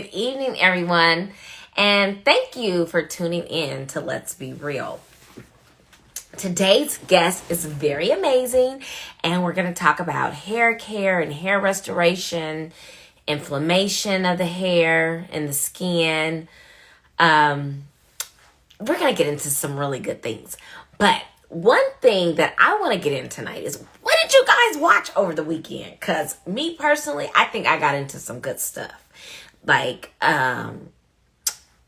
good evening, everyone. And thank you for tuning in to Let's Be Real. Today's guest is very amazing, and we're going to talk about hair care and hair restoration, inflammation of the hair and the skin. We're going to get into some really good things. But one thing that I want to get in tonight is, what did you guys watch over the weekend? Because me personally, I think I got into some good stuff. Like, I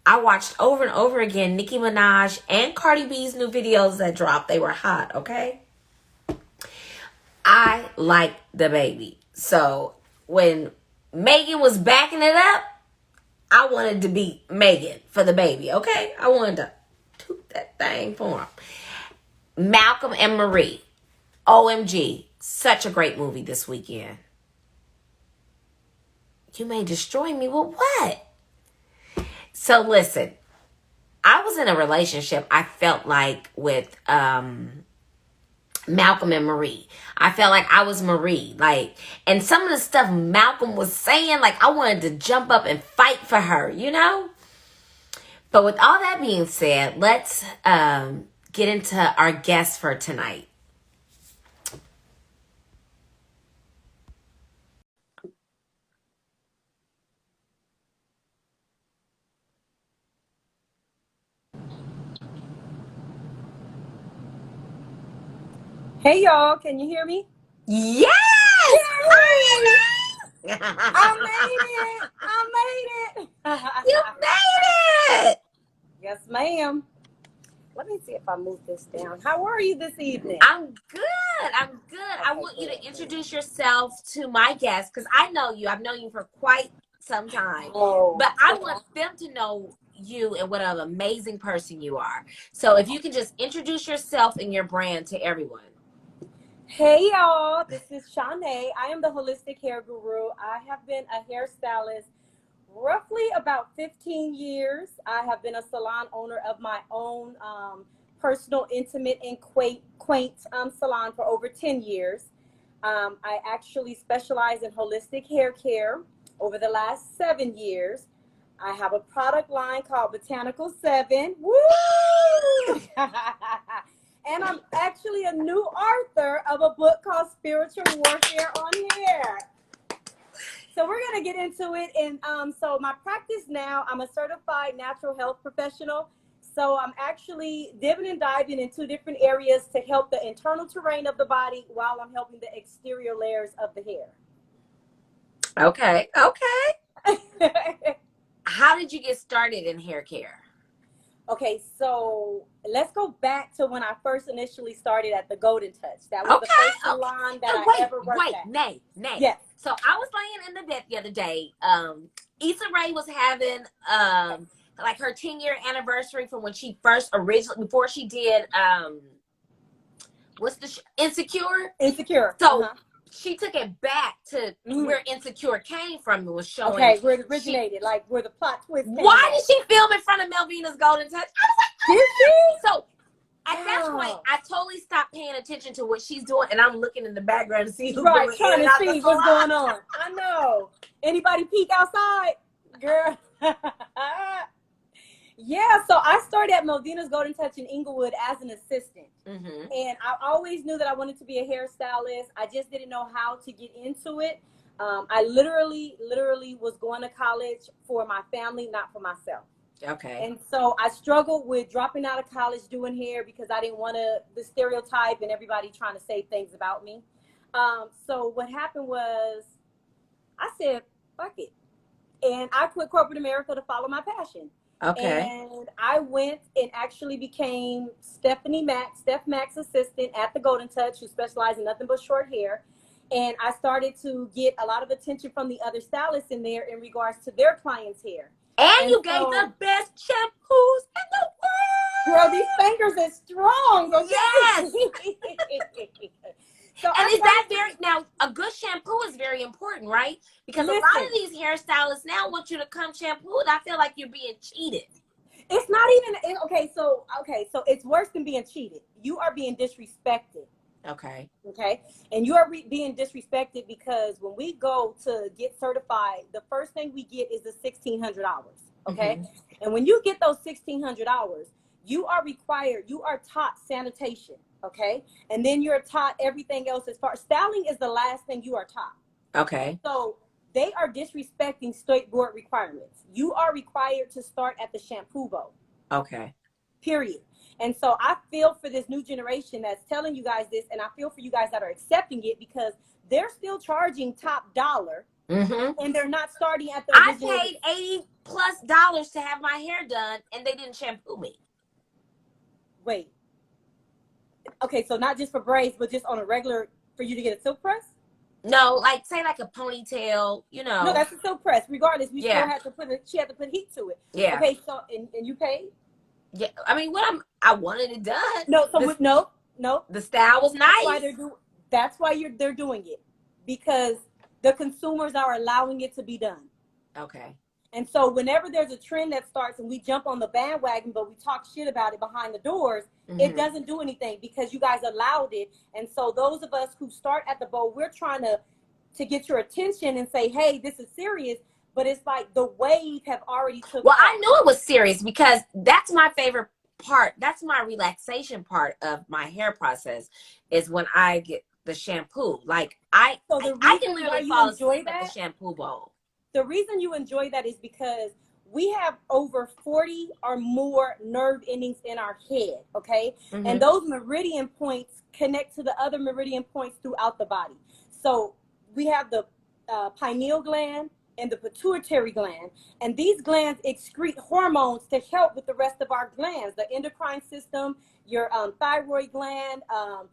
watched over and over again Nicki Minaj and Cardi B's new videos that dropped. They were hot, okay? I like the baby. So when Megan was backing it up, I wanted to be Megan for the baby, okay? I wanted to toot that thing for him. Malcolm and Marie. OMG. Such a great movie this weekend. You may destroy me with what? So listen, I was in a relationship, I felt like, with Malcolm and Marie. I felt like I was Marie. And some of the stuff Malcolm was saying, I wanted to jump up and fight for her, you know? But with all that being said, let's get into our guest for tonight. Hey y'all, can you hear me? Yes! I made it! I made it! You made it! Yes, ma'am. Let me see if I move this down. How are you this evening? I'm good. I want you to introduce yourself to my guests, because I know you. I've known you for quite some time. But I want them to know you and what an amazing person you are. So if you can just introduce yourself and your brand to everyone. Hey y'all, this is Shawn. I am the holistic hair guru. I have been a hairstylist roughly about 15 years. I have been a salon owner of my own personal, intimate, and quaint salon for over 10 years. I actually specialize in holistic hair care over the last 7 years. I have a product line called Botanical 7. Woo! And I'm actually a new author of a book called Spiritual Warfare on Hair. So we're going to get into it. And so my practice now, I'm a certified natural health professional. So I'm actually dipping and diving in two different areas to help the internal terrain of the body while I'm helping the exterior layers of the hair. Okay. How did you get started in hair care? Okay, so let's go back to when I first initially started at the Golden Touch. That was the first salon that I ever worked at. Nay. Yes. So I was laying in the bed the other day. Issa Rae was having her 10-year anniversary from when she before she did Insecure. So she took it back to where Insecure came from. It was showing. Okay, where it originated, where the plot twist came. Why did she film in front of Melvina's Golden Touch? I was like, so at that point, I totally stopped paying attention to what she's doing, and I'm looking in the background to see who's trying to see what's going on. I know. Anybody peek outside, girl? Yeah, so I started at Melvina's Golden Touch in Inglewood as an assistant. And I always knew that I wanted to be a hairstylist. I just didn't know how to get into it. I literally was going to college for my family, not for myself. Okay. And so I struggled with dropping out of college doing hair because I didn't want the stereotype and everybody trying to say things about me. So what happened was I said, fuck it. And I quit corporate America to follow my passion. Okay. And I went and actually became Steph Mack's assistant at the Golden Touch, who specialized in nothing but short hair. And I started to get a lot of attention from the other stylists in there in regards to their clients' hair. And you gave the best shampoos in the world. Girl, these fingers are strong. Okay? Yes. So and is that now a good shampoo is very important, right? Because a lot of these hairstylists now want you to come shampooed. I feel like you're being cheated. It's not even okay. So it's worse than being cheated. You are being disrespected. Okay. Okay. And you are being disrespected because when we go to get certified, the first thing we get is the 1,600 hours. Okay. Mm-hmm. And when you get those 1,600 hours, you are required, you are taught sanitation. Okay. And then you're taught everything else as far styling is the last thing you are taught. Okay. So they are disrespecting state board requirements. You are required to start at the shampoo bowl. Okay. Period. And so I feel for this new generation that's telling you guys this, and I feel for you guys that are accepting it because they're still charging top dollar, Mm-hmm. and they're not starting at the I original. paid $80+ to have my hair done, and they didn't shampoo me. Wait. Okay, so not just for braids, but just on a regular for you to get a silk press? No, like say like a ponytail, you know. No, that's a silk press. Regardless, we still Yeah. had to put it. She had to put heat to it. Yeah. Okay, so and you paid? Yeah. I mean, I wanted it done. No, so no. The style was nice. That's why they're doing it, because the consumers are allowing it to be done. Okay. And so whenever there's a trend that starts and we jump on the bandwagon, but we talk shit about it behind the doors, it doesn't do anything because you guys allowed it. And so those of us who start at the bowl, we're trying to get your attention and say, hey, this is serious. But it's like the wave have already took Well, off. I knew it was serious because that's my favorite part. That's my relaxation part of my hair process is when I get the shampoo. Like I can literally fall asleep at the shampoo bowl. The reason you enjoy that is because we have over 40 or more nerve endings in our head, okay? Mm-hmm. And those meridian points connect to the other meridian points throughout the body. So we have the pineal gland and the pituitary gland, and these glands excrete hormones to help with the rest of our glands, the endocrine system, your thyroid gland, all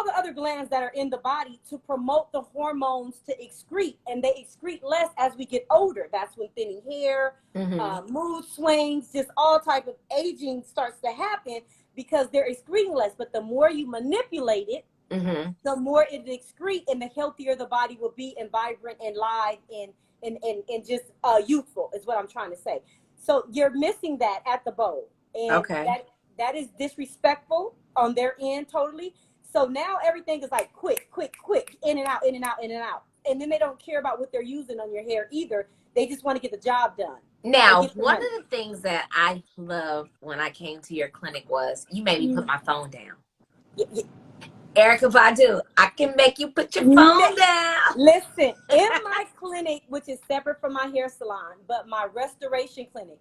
the other glands that are in the body to promote the hormones to excrete, and they excrete less as we get older. That's when thinning hair, mood swings, just all type of aging starts to happen because they're excreting less. But the more you manipulate it, the more it excrete, and the healthier the body will be, and vibrant and live and just youthful is what I'm trying to say. So you're missing that at the bowl, and that is disrespectful on their end totally. So now everything is like quick, in and out, and then they don't care about what they're using on your hair either. They just want to get the job done. Now, one of the things that I loved when I came to your clinic was you made me put my phone down. Erykah Badu, I can make you put your phone down. Listen, in my clinic, which is separate from my hair salon, but my restoration clinic,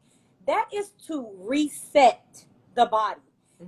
that is to reset the body.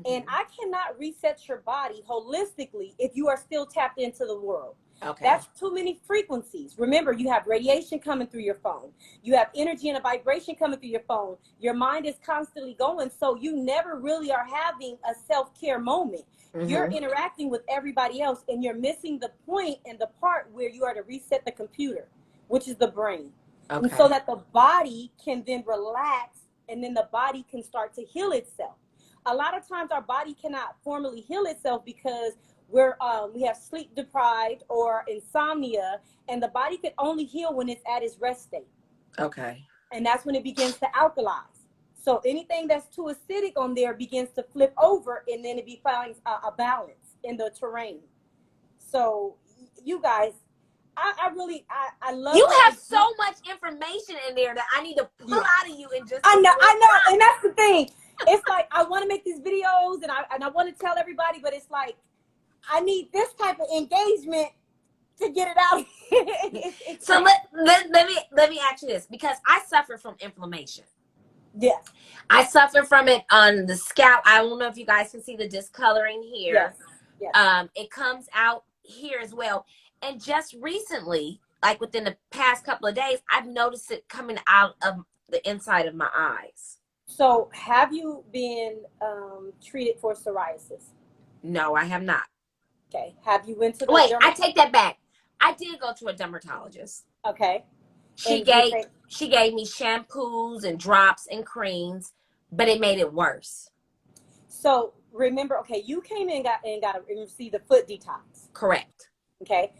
And I cannot reset your body holistically if you are still tapped into the world. Okay. That's too many frequencies. Remember, you have radiation coming through your phone. You have energy and a vibration coming through your phone. Your mind is constantly going, so you never really are having a self-care moment. You're interacting with everybody else, and you're missing the point and the part where you are to reset the computer, which is the brain. Okay. And so that the body can then relax, and then the body can start to heal itself. A lot of times our body cannot formally heal itself because we have sleep deprived or insomnia, and the body can only heal when it's at its rest state. Okay. And that's when it begins to alkalize. So anything that's too acidic on there begins to flip over, and then it finds a balance in the terrain. So you guys, I love you have so much information in there that I need to pull out of you and just I know, and that's the thing. It's like I want to make these videos and I want to tell everybody, but it's like I need this type of engagement to get it out. So let me ask you this, because I suffer from inflammation. Yes. I suffer from it on the scalp. I don't know if you guys can see the discoloring here. Yes. It comes out here as well. And just recently, like within the past couple of days, I've noticed it coming out of the inside of my eyes. So have you been treated for psoriasis? No, I have not. Okay. Have you went to the I take that back. I did go to a dermatologist. Okay. She gave me shampoos and drops and creams, but it made it worse. So remember, okay, you came in and got to receive the foot detox. Correct. Okay.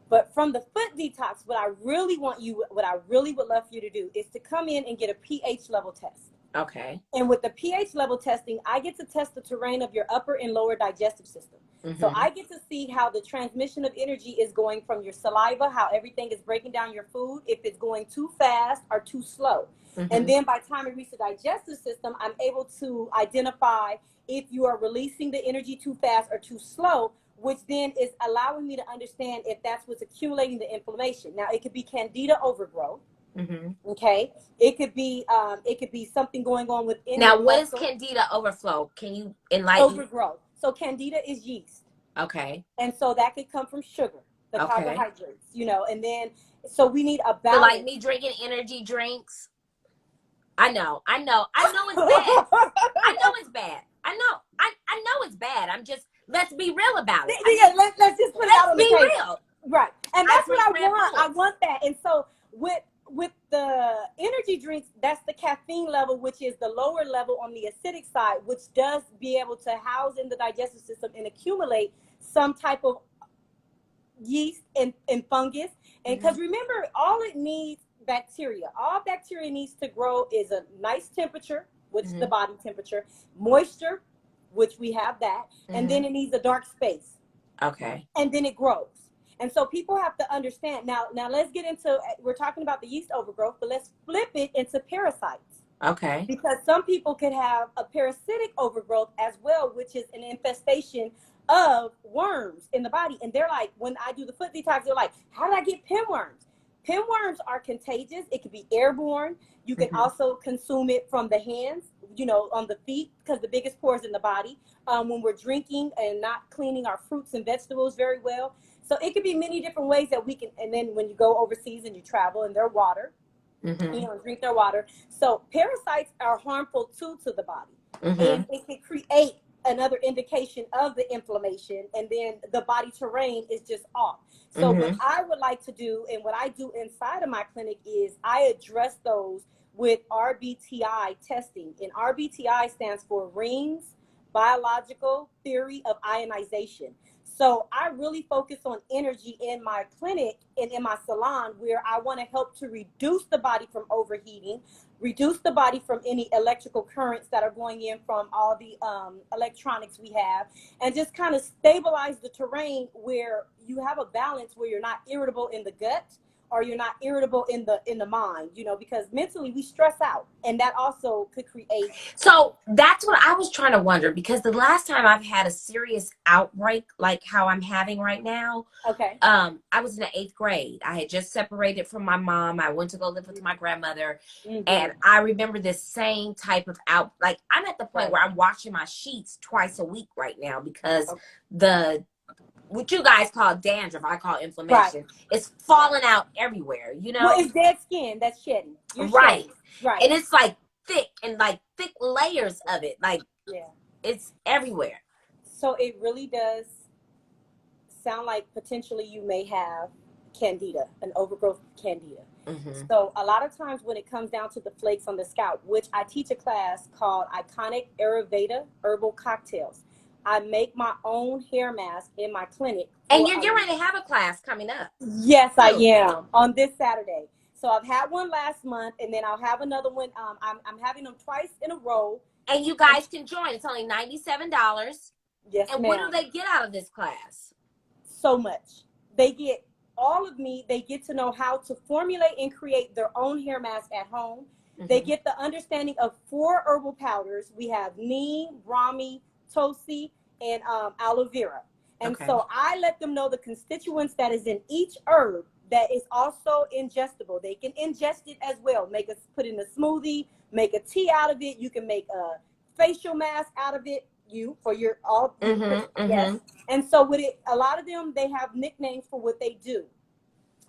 But from the foot detox, what I really would love for you to do is to come in and get a pH level test. Okay. And with the pH level testing, I get to test the terrain of your upper and lower digestive system. So Mm-hmm. I get to see how the transmission of energy is going from your saliva, how everything is breaking down your food, if it's going too fast or too slow. And Mm-hmm. then by the time it reaches the digestive system, I'm able to identify if you are releasing the energy too fast or too slow, which then is allowing me to understand if that's what's accumulating the inflammation. Now, it could be candida overgrowth. Mm-hmm. Okay, it could be something going on within Now, your what is muscle. candida overflow? Can you enlighten? Overgrowth. So candida is yeast. Okay. And so that could come from sugar, the Okay. carbohydrates, and then so we need a So, like balance. me drinking energy drinks. I know it's bad. I know it's bad. I know it's bad. I'm just, let's be real about it. Yeah, let's just put it out Let's on the be table. real. Right. And I that's what drink I Red want. I Bulls. want that. And so with the energy drinks, that's the caffeine level, which is the lower level on the acidic side, which does be able to house in the digestive system and accumulate some type of yeast and fungus. And because remember, all it needs bacteria. All bacteria needs to grow is a nice temperature, which is the body temperature, moisture, which we have that, and then it needs a dark space. Okay. And then it grows. And so people have to understand. Now let's get into, we're talking about the yeast overgrowth, but let's flip it into parasites. Okay. Because some people could have a parasitic overgrowth as well, which is an infestation of worms in the body. And they're like, when I do the foot detox, they're like, how did I get pinworms? Pinworms are contagious. It can be airborne. You can also consume it from the hands, on the feet, because the biggest pores in the body, when we're drinking and not cleaning our fruits and vegetables very well. So it could be many different ways that we can. And then when you go overseas and you travel and their water, and drink their water. So parasites are harmful too to the body, and it can create another indication of the inflammation, and then the body terrain is just off. So what I would like to do, and what I do inside of my clinic, is I address those with RBTI testing, and RBTI stands for Rings Biological Theory of Ionization. So I really focus on energy in my clinic and in my salon, where I want to help to reduce the body from overheating, reduce the body from any electrical currents that are going in from all the electronics we have, and just kind of stabilize the terrain where you have a balance, where you're not irritable in the gut or you're not irritable in the mind, because mentally we stress out, and that also could create. So that's what I was trying to wonder, because the last time I've had a serious outbreak like how I'm having right now, Okay. I was in the 8th grade. I had just separated from my mom. I went to go live with my grandmother, and I remember this same type of like I'm at the point where I'm washing my sheets twice a week right now, because what you guys call dandruff, I call inflammation. It's falling out everywhere, Well, it's dead skin that's shedding. You're right. shedding. Right. And it's like thick, and like thick layers of it. Like, yeah, it's everywhere. So it really does sound like potentially you may have candida, an overgrowth of candida. So a lot of times when it comes down to the flakes on the scalp, which I teach a class called Iconic Ayurveda Herbal Cocktails. I make my own hair mask in my clinic. And you're getting ready to have a class coming up. Yes, I am, on this Saturday. So I've had one last month, and then I'll have another one. I'm having them twice in a row. And you guys can join. It's only $97. Yes, and ma'am. What do they get out of this class? So much. They get all of me. They get to know how to formulate and create their own hair mask at home. They get the understanding of 4 herbal powders. We have neem, brahmi, tulsi, and aloe vera. And so I let them know the constituents that is in each herb that is also ingestible. They can ingest it as well. Put in a smoothie, make a tea out of it. You can make a facial mask out of it. For your all. Yes. And so with it, a lot of them, they have nicknames for what they do.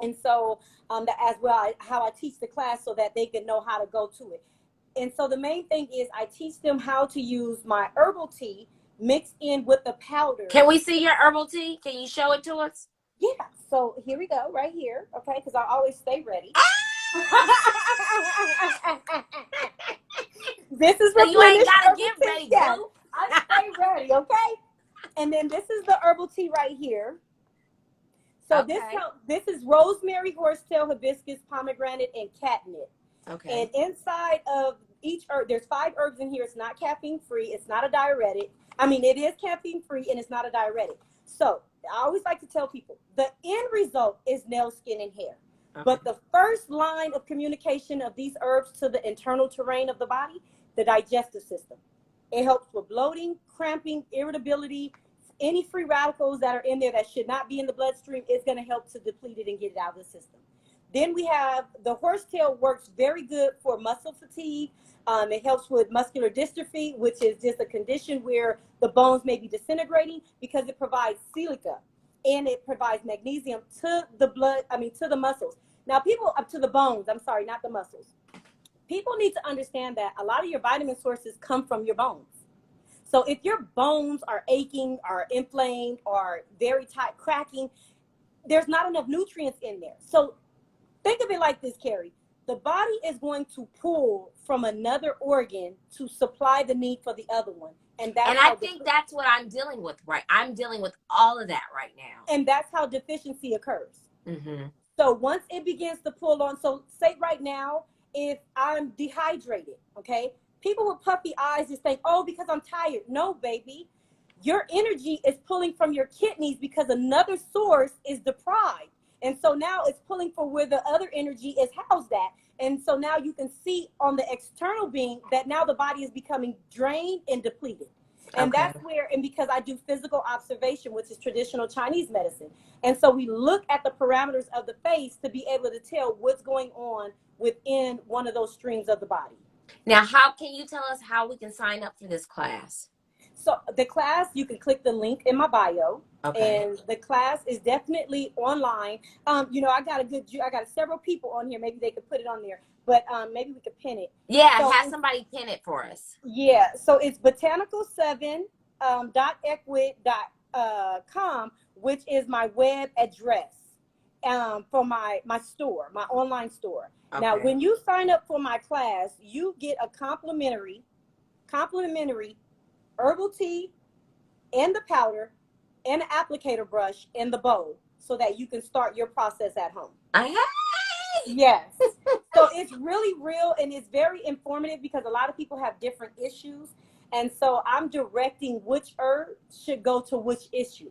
And so as well, how I teach the class so that they can know how to go to it. And so the main thing is I teach them how to use my herbal tea mixed in with the powder. Can we see your herbal tea? Can you show it to us? Yeah. So here we go, right here. Okay, because I always stay ready. This is so you ain't gotta get ready, yes. I stay ready, okay? And then this is the herbal tea right here. So this is rosemary, horsetail, hibiscus, pomegranate, and catnip. Okay. And inside of each herb, there's 5 herbs in here. It's not caffeine free. It's not a diuretic. I mean, it is caffeine free and it's not a diuretic. So I always like to tell people the end result is nails, skin, and hair. Okay. But the first line of communication of these herbs to the internal terrain of the body, the digestive system. It helps with bloating, cramping, irritability, any free radicals that are in there that should not be in the bloodstream is going to help to deplete it and get it out of the system. Then we have the horsetail, works very good for muscle fatigue. It helps with muscular dystrophy, which is just a condition where the bones may be disintegrating because it provides silica and it provides magnesium to the to the muscles. Now, people up to the bones, I'm sorry, not the muscles. People need to understand that a lot of your vitamin sources come from your bones. So if your bones are aching or inflamed or very tight, cracking, there's not enough nutrients in there. So think of it like this, Kari. The body is going to pull from another organ to supply the need for the other one. And I think that's what I'm dealing with, right? I'm dealing with all of that right now. And that's how deficiency occurs. Mm-hmm. So once it begins to pull on, so say right now, if I'm dehydrated, okay, people with puffy eyes just think, oh, because I'm tired. No, baby. Your energy is pulling from your kidneys because another source is deprived. And so now it's pulling for where the other energy is housed at. And so now you can see on the external being that now the body is becoming drained and depleted. And okay. That's where, and because I do physical observation, which is traditional Chinese medicine. And so we look at the parameters of the face to be able to tell what's going on within one of those streams of the body. Now, how can you tell us how we can sign up for this class? So the class, you can click the link in my bio. Okay. And the class is definitely online. I got several people on here. Maybe they could put it on there, but maybe we could pin it. Yeah, so, have somebody pin it for us. Yeah. So it's botanical7.equid.com, which is my web address for my store, my online store. Okay. Now, when you sign up for my class, you get a complimentary herbal tea and the powder and an applicator brush in the bowl so that you can start your process at home. Yes. So it's really real and it's very informative because a lot of people have different issues. And so I'm directing which herb should go to which issue.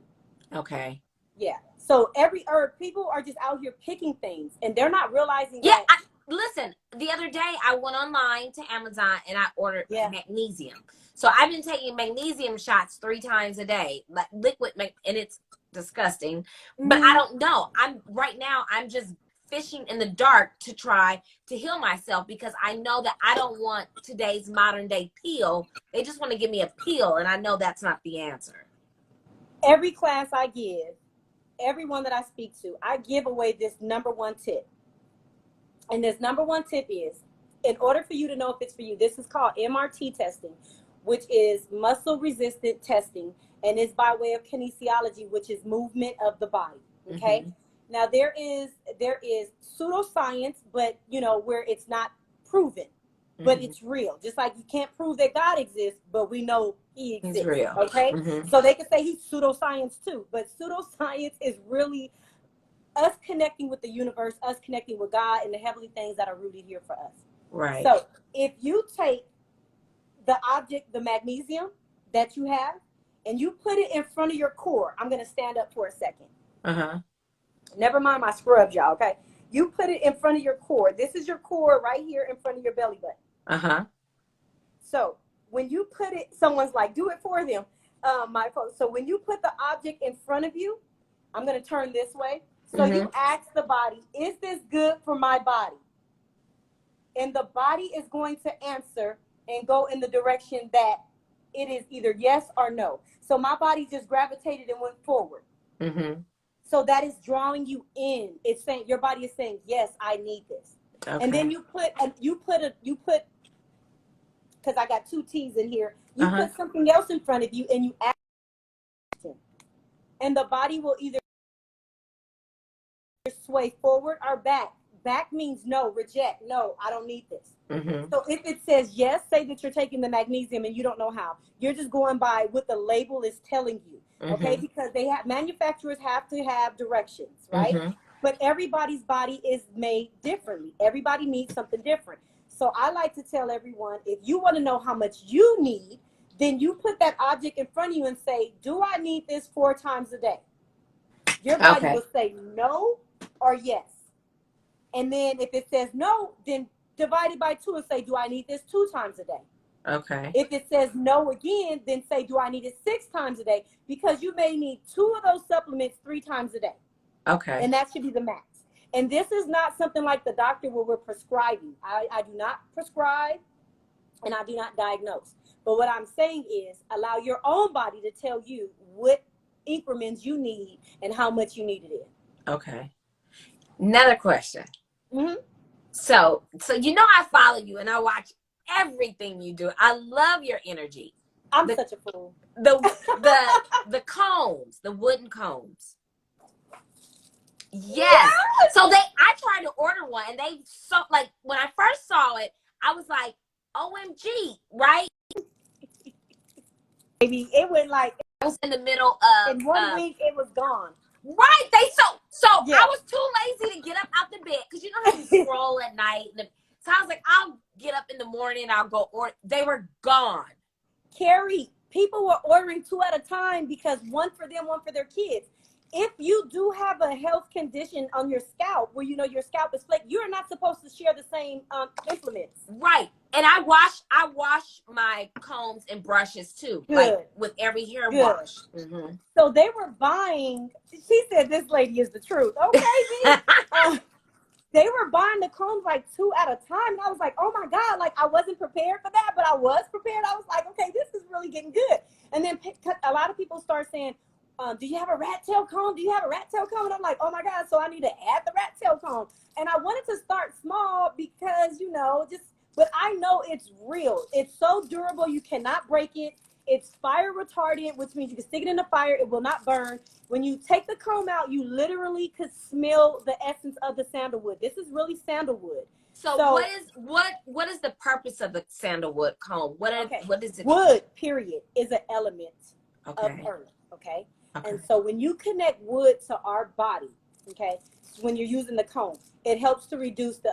Okay. Yeah. So every herb, people are just out here picking things and they're not realizing that. Listen, the other day I went online to Amazon and I ordered magnesium. So I've been taking magnesium shots 3 times a day, like liquid, and it's disgusting. Mm-hmm. But I don't know. I'm just fishing in the dark to try to heal myself because I know that I don't want today's modern day pill. They just want to give me a pill, and I know that's not the answer. Every class I give, everyone that I speak to, I give away this number 1 tip. And this number 1 tip is, in order for you to know if it's for you, this is called MRT testing, which is muscle resistant testing, and it's by way of kinesiology, which is movement of the body. Okay. Mm-hmm. Now there is pseudoscience, but where it's not proven, but it's real. Just like you can't prove that God exists, but we know he exists. He's real. Okay. Mm-hmm. So they can say he's pseudoscience too, but pseudoscience is really us connecting with the universe, us connecting with God and the heavenly things that are rooted here for us. Right. So if you take the object, the magnesium that you have, and you put it in front of your core. I'm going to stand up for a second. Uh-huh. Never mind my scrubs, y'all, okay? You put it in front of your core. This is your core right here in front of your belly button. Uh-huh. So when you put it, someone's like, do it for them, my folks. So when you put the object in front of you, I'm going to turn this way. So you ask the body, is this good for my body? And the body is going to answer and go in the direction that it is either yes or no. So my body just gravitated and went forward. Mm-hmm. So that is drawing you in. It's saying, your body is saying, yes, I need this. Okay. And then you put, because I got 2 T's in here. You put something else in front of you and you ask it. And the body will either sway forward or back. Back means no, reject. No, I don't need this. Mm-hmm. So if it says yes, say that you're taking the magnesium and you don't know how. You're just going by what the label is telling you. Okay, because manufacturers have to have directions, right? Mm-hmm. But everybody's body is made differently. Everybody needs something different. So I like to tell everyone, if you want to know how much you need, then you put that object in front of you and say, do I need this 4 times a day? Your body Okay. will say no or yes. And then if it says no, then divide it by 2 and say, do I need this 2 times a day? Okay. If it says no again, then say, do I need it 6 times a day? Because you may need 2 of those supplements 3 times a day. Okay. And that should be the max. And this is not something like the doctor where we're prescribing. I do not prescribe and I do not diagnose. But what I'm saying is allow your own body to tell you what increments you need and how much you need it in. Okay. Another question. Mm-hmm. So I follow you and I watch everything you do. I love your energy. I'm such a fool. The combs, the wooden combs. Yes. So I tried to order one and they like when I first saw it, I was like, OMG, right? Maybe it went like I was in the middle of in 1 week it was gone. Right. So Yeah. I was too lazy to get up out the bed because you know how you scroll at night. So I was like, I'll get up in the morning. I'll go order. They were gone. Kari, people were ordering 2 at a time because one for them, one for their kids. If you do have a health condition on your scalp where you know your scalp is flaked, you're not supposed to share the same implements. Right. And I wash my combs and brushes too. Good. Like with every hair wash. Mm-hmm. So they were buying, she said this lady is the truth. Okay, they were buying the combs like 2 at a time. And I was like, oh my God, like I wasn't prepared for that, but I was prepared. I was like, okay, this is really getting good. And then a lot of people start saying, do you have a rat tail comb? Do you have a rat tail comb? And I'm like, oh my God, so I need to add the rat tail comb. And I wanted to start small because, but I know it's real. It's so durable, you cannot break it. It's fire retardant, which means you can stick it in the fire, it will not burn. When you take the comb out, you literally could smell the essence of the sandalwood. This is really sandalwood. So what is the purpose of the sandalwood comb? What is it? Wood, period, is an element of earth. Okay. And so when you connect wood to our body, okay, when you're using the comb, it helps to reduce the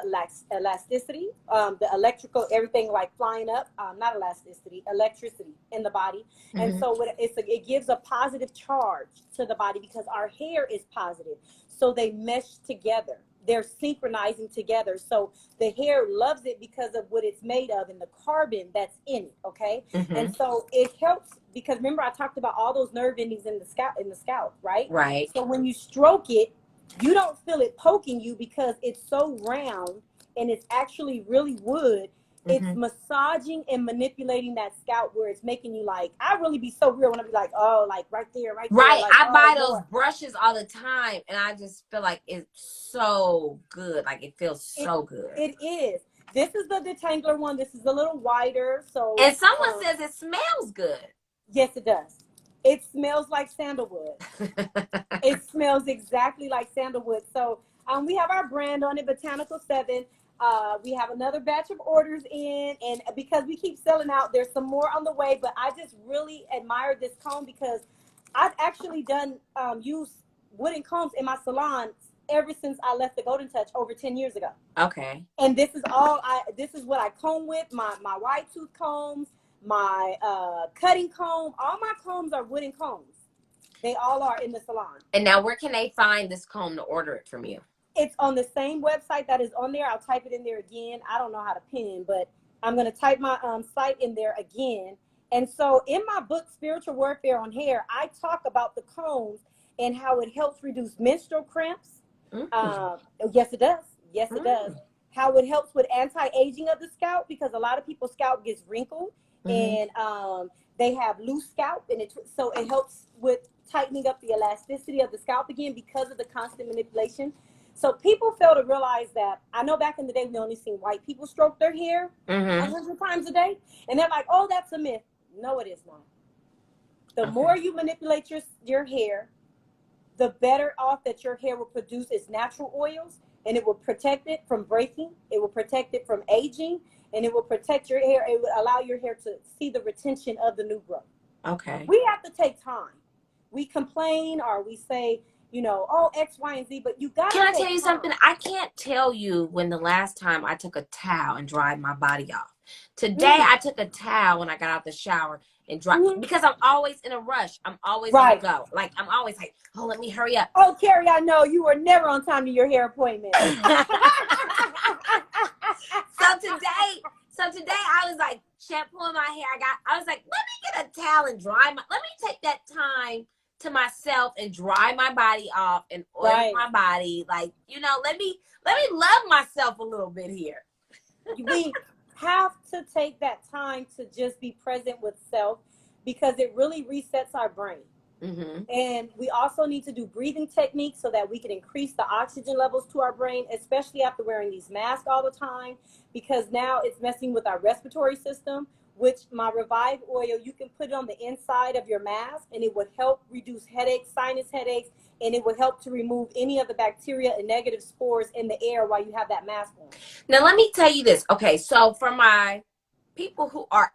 elasticity, the electrical, everything like flying up, not elasticity, electricity in the body. Mm-hmm. And so it gives a positive charge to the body because our hair is positive. So they mesh together. They're synchronizing together. So the hair loves it because of what it's made of and the carbon that's in it. Okay. Mm-hmm. And so it helps because remember I talked about all those nerve endings in the scalp, right? Right. So when you stroke it, you don't feel it poking you because it's so round and it's actually really wood. It's massaging and manipulating that scalp where it's making you like, I really be so real when I be like, oh, like right there. Right. Like, I buy those brushes all the time and I just feel like it's so good. Like it feels so good. It is. This is the detangler one. This is a little wider. So and someone says it smells good. Yes, it does. It smells like sandalwood. It smells exactly like sandalwood. So we have our brand on it, Botanical 7. We have another batch of orders in, and because we keep selling out, there's some more on the way. But I just really admire this comb because I've actually done use wooden combs in my salon ever since I left the Golden Touch over 10 years ago. Okay. And this is what I comb with, my wide tooth combs, my cutting comb. All my combs are wooden combs. They all are in the salon. And now where can they find this comb to order it from you? It's on the same website that is on there. I'll type it in there again. I don't know how to pin, but I'm going to type my site in there again. And so in my book, Spiritual Warfare on Hair, I talk about the combs and how it helps reduce menstrual cramps. Yes, it does. Yes, it does. How it helps with anti-aging of the scalp because a lot of people's scalp gets wrinkled and they have loose scalp. And so it helps with tightening up the elasticity of the scalp again because of the constant manipulation. So people fail to realize that. I know back in the day, we only seen white people stroke their hair 100 times a day. And they're like, oh, that's a myth. No, it is not. The more you manipulate your hair, the better off that your hair will produce its natural oils. And it will protect it from breaking. It will protect it from aging. And it will protect your hair. It will allow your hair to see the retention of the new growth. Okay. We have to take time. We complain or we say, oh, X, Y, and Z, but you got to Can I take tell you time. something? I can't tell you when the last time I took a towel and dried my body off. Today, I took a towel when I got out the shower and dried, because I'm always in a rush. I'm always on the go. Like, I'm always like, oh, let me hurry up. Oh, Kari, I know you were never on time to your hair appointment. So today I was like shampooing my hair. I was like, let me get a towel and let me take that time to myself and dry my body off and oil my body. Like, let me love myself a little bit here. We have to take that time to just be present with self, because it really resets our brain. And we also need to do breathing techniques so that we can increase the oxygen levels to our brain, especially after wearing these masks all the time, because now it's messing with our respiratory system, which my Revive oil, you can put it on the inside of your mask and it would help reduce headaches, sinus headaches, and it would help to remove any of the bacteria and negative spores in the air while you have that mask on. Now, let me tell you this. Okay, so for my people who are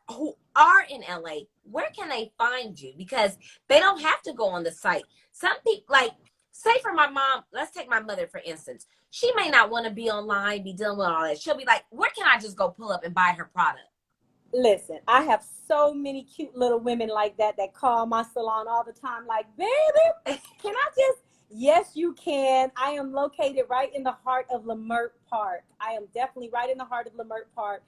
in LA, where can they find you? Because they don't have to go on the site. Some people, like, say for my mom, let's take my mother for instance. She may not want to be online, be dealing with all that. She'll be like, where can I just go pull up and buy her product? Listen, I have so many cute little women like that call my salon all the time, like, baby, can I just... Yes, you can. I am located right in the heart of Leimert Park. I am definitely right in the heart of Leimert Park.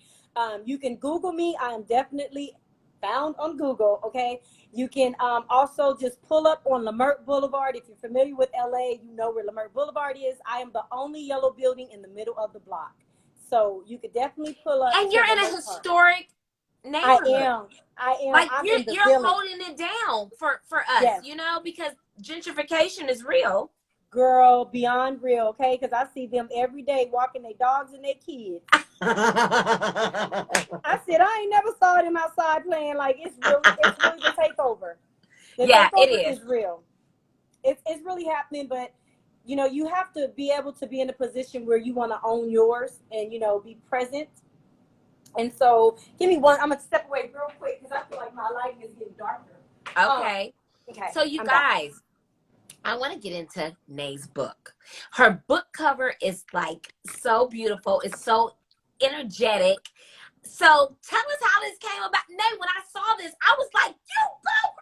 You can Google me. I am definitely found on Google, okay? You can also just pull up on Leimert Boulevard. If you're familiar with LA, you know where Leimert Boulevard is. I am the only yellow building in the middle of the block. So you could definitely pull up. And you're in a historic neighborhood. I am. Like, I'm you're holding it down for us, because gentrification is real. Girl, beyond real, okay? Because I see them every day walking their dogs and their kids. I said, I ain't never saw them outside playing. Like, it's really the takeover. The takeover is real. It's really happening, but you have to be able to be in a position where you want to own yours and be present. And so, give me one. I'm gonna step away real quick because I feel like my lighting is getting darker. Okay. So you guys, I want to get into Nay's book. Her book cover is like so beautiful. It's so energetic. So tell us how this came about. Nay, when I saw this, I was like,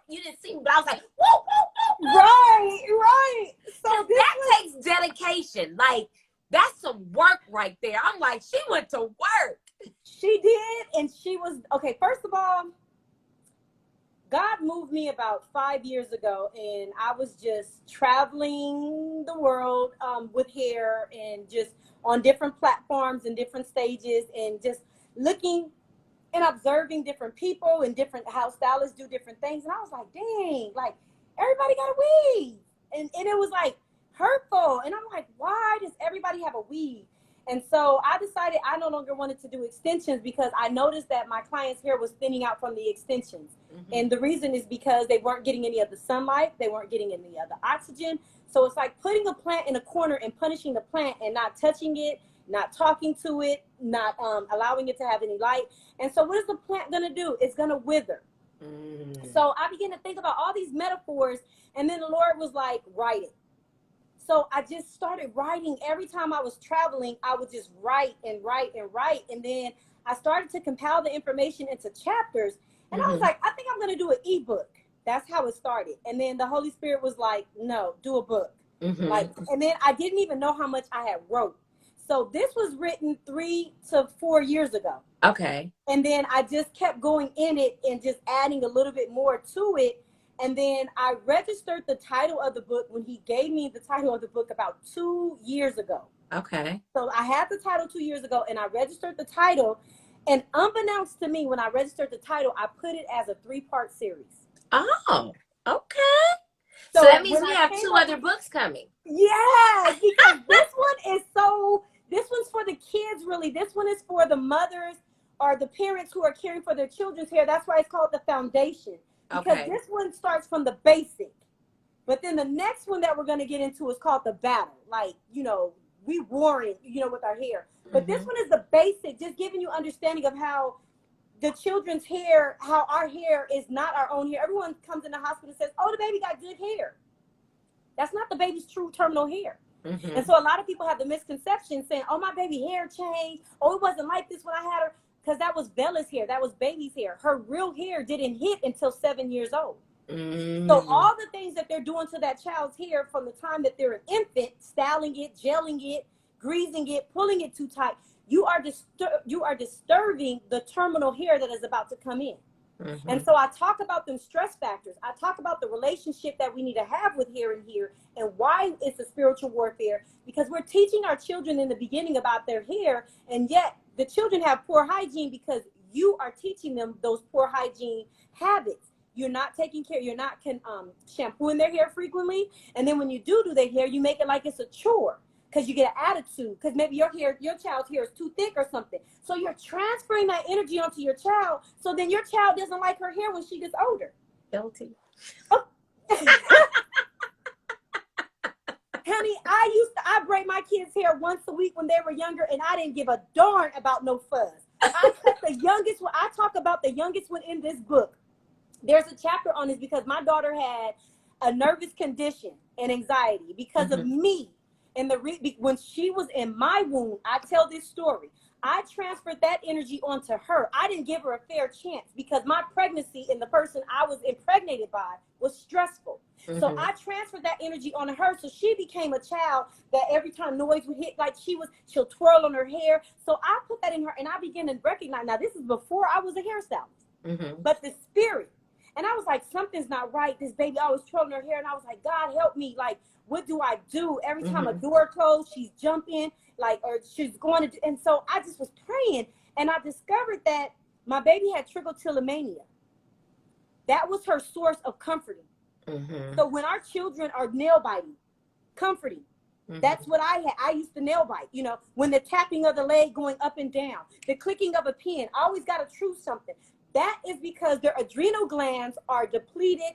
you didn't see me, but I was like, whoa, whoa, whoa. Right. So that takes dedication. Like, that's some work right there. I'm like, she went to work. She did, and she was, okay, first of all, God moved me about 5 years ago, and I was just traveling the world with hair and just on different platforms and different stages and just looking and observing different people and how stylists do different things. And I was like, dang, like, everybody got a weave. And it was like hurtful. And I'm like, why does everybody have a weave? And so I decided I no longer wanted to do extensions because I noticed that my clients' hair was thinning out from the extensions. And the reason is because they weren't getting any of the sunlight. They weren't getting any of the oxygen. So it's like putting a plant in a corner and punishing the plant and not touching it, not talking to it, not allowing it to have any light. And so what is the plant going to do? It's going to wither. So I began to think about all these metaphors. And then the Lord was like, write it. So I just started writing. Every time I was traveling, I would just write and write and write. And then I started to compile the information into chapters. And I was like, I think I'm going to do an ebook. That's how it started. And then the Holy Spirit was like, no, do a book. Like, and then I didn't even know how much I had wrote. So this was written 3 to 4 years ago. Okay. And then I just kept going in it and just adding a little bit more to it. And then I registered the title of the book when he gave me the title of the book about 2 years ago. Okay. So I had the title 2 years ago and I registered the title. And unbeknownst to me, when I registered the title, I put it as a 3-part series. Oh, okay. So that means we have 2 other books coming. Yes, because this one's for the kids, really. This one is for the mothers or the parents who are caring for their children's hair. That's why it's called the foundation. Because this one starts from the basic. But then the next one that we're going to get into is called the battle. Like, we warring, with our hair. But this one is the basic, just giving you understanding of how the children's hair, how our hair is not our own hair. Everyone comes in the hospital and says, oh, the baby got good hair. That's not the baby's true terminal hair. Mm-hmm. And so a lot of people have the misconception saying, oh, my baby hair changed. Oh, it wasn't like this when I had her. Because that was Bella's hair. That was baby's hair. Her real hair didn't hit until 7 years old. Mm-hmm. So all the things that they're doing to that child's hair from the time that they're an infant, styling it, gelling it, greasing it, pulling it too tight, you are disturbing the terminal hair that is about to come in. Mm-hmm. And so I talk about them stress factors. I talk about the relationship that we need to have with hair and here and why it's a spiritual warfare, because we're teaching our children in the beginning about their hair, and yet the children have poor hygiene because you are teaching them those poor hygiene habits. You're not taking care, you're not shampooing their hair frequently. And then when you do their hair, you make it like it's a chore because you get an attitude, because maybe your child's hair is too thick or something. So you're transferring that energy onto your child. So then your child doesn't like her hair when she gets older. Guilty. Oh. Honey, I braid my kids' hair once a week when they were younger, and I didn't give a darn about no fuzz. I cut the youngest one. I talk about the youngest one in this book. There's a chapter on this because my daughter had a nervous condition and anxiety because of me. And when she was in my womb, I tell this story. I transferred that energy onto her. I didn't give her a fair chance because my pregnancy and the person I was impregnated by was stressful. So I transferred that energy onto her. So she became a child that every time noise would hit, like she'll twirl on her hair. So I put that in her, and I began to recognize, now this is before I was a hairstylist, but the spirit. And I was like, something's not right. This baby always twirling her hair. And I was like, God, help me. Like, what do I do? Every time a door closed, she's jumping, like, or she's going to, and so I just was praying. And I discovered that my baby had trichotillomania. That was her source of comforting. So when our children are nail biting, comforting, that's what I had. I used to nail bite, when the tapping of the leg going up and down, the clicking of a pen, I always got to choose something. That is because their adrenal glands are depleted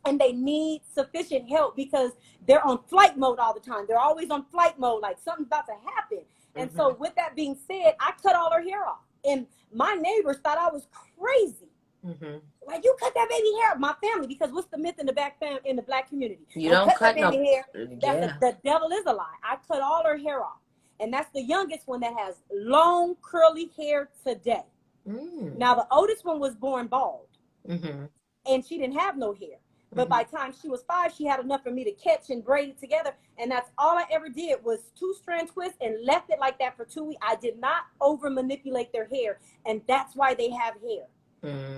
and they need sufficient help because they're on flight mode all the time. They're always on flight mode, like something's about to happen. And so with that being said, I cut all her hair off. And my neighbors thought I was crazy. Like, you cut that baby hair. My family, because what's the myth in the black community? You don't cut no hair. The devil is a lie. I cut all her hair off. And that's the youngest one that has long, curly hair today. Now, the oldest one was born bald. And she didn't have no hair. But by the time she was 5, she had enough for me to catch and braid it together. And that's all I ever did was 2-strand twist and left it like that for 2 weeks. I did not over manipulate their hair. And that's why they have hair.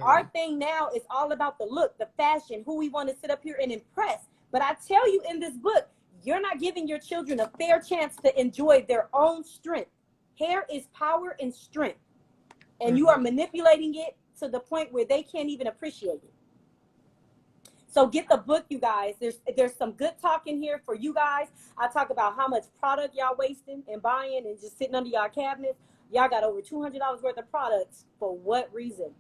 Our thing now is all about the look, the fashion, who we want to sit up here and impress. But I tell you in this book, you're not giving your children a fair chance to enjoy their own strength. Hair is power and strength. And you are manipulating it to the point where they can't even appreciate it. So get the book, you guys. There's some good talk in here for you guys. I talk about how much product y'all wasting and buying and just sitting under y'all cabinets. Y'all got over $200 worth of products. For what reason?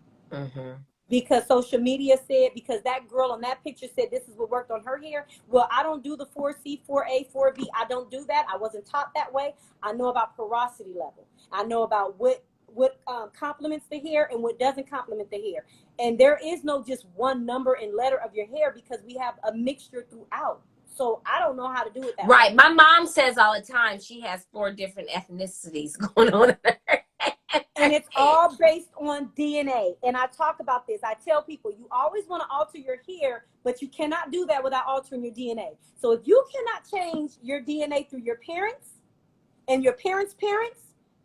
Because social media said, because that girl on that picture said this is what worked on her hair. Well, I don't do the 4C, 4A, 4B. I don't do that. I wasn't taught that way. I know about porosity level. I know about what complements the hair and what doesn't complement the hair. And there is no just one number and letter of your hair because we have a mixture throughout. So I don't know how to do it that way. My mom says all the time she has 4 different ethnicities going on in her hair. And it's all based on DNA. And I talk about this. I tell people, you always want to alter your hair, but you cannot do that without altering your DNA. So if you cannot change your DNA through your parents and your parents' parents